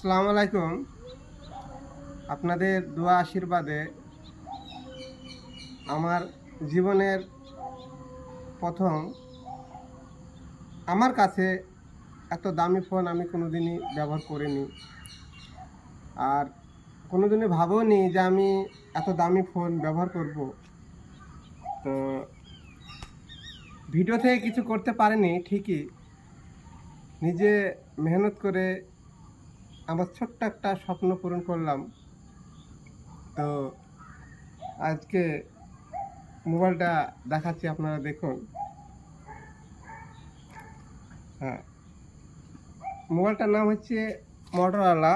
আসসালামু আলাইকুম। আপনাদের দোয়া আশীর্বাদে আমার জীবনের প্রথম আমার কাছে এত দামি ফোন আমি কোনোদিনই ব্যবহার করিনি। আর কোনোদিনই ভাবিওনি যে আমি এত দামি ফোন ব্যবহার করব। তো ভিডিও থেকে কিছু করতে পারিনি ঠিকই। নিজে মেহনত করে আমার ছোট্ট একটা স্বপ্ন পূরণ করলাম। তো আজকে মোবাইলটা দেখাচ্ছি, আপনারা দেখুন। হ্যাঁ, মোবাইলটার নাম হচ্ছে মটোরোলা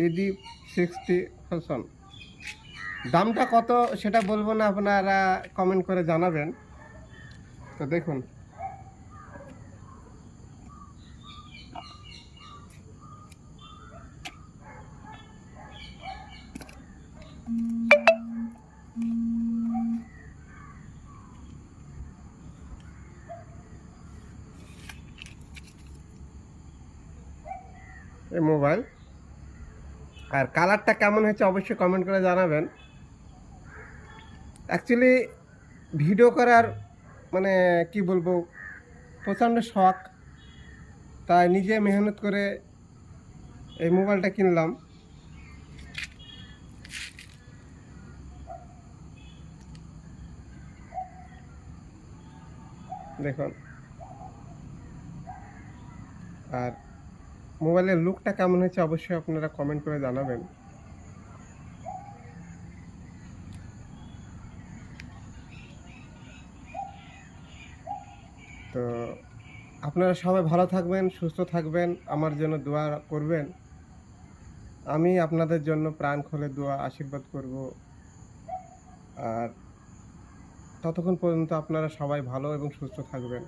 ED60 ফাংশন। দামটা কত সেটা বলবো না, আপনারা কমেন্ট করে জানাবেন। তো দেখুন, এই মোবাইল আর কালারটা কেমন হয়েছে অবশ্যই কমেন্ট করে জানাবেন। অ্যাকচুয়ালি ভিডিও করার মানে কি বলবো, প্রচণ্ড শখ, তাই নিজে মেহনত করে এই মোবাইলটা কিনলাম। দেখুন, আর মোবাইলের লুকটা কেমন হয়েছে অবশ্যই আপনারা কমেন্ট করে জানাবেন। তো আপনারা সবাই ভালো থাকবেন, সুস্থ থাকবেন, আমার জন্য দোয়া করবেন। আমি আপনাদের জন্য প্রাণ খুলে দোয়া আশীর্বাদ করব। আর ততক্ষণ পর্যন্ত আপনারা সবাই ভালো এবং সুস্থ থাকবেন।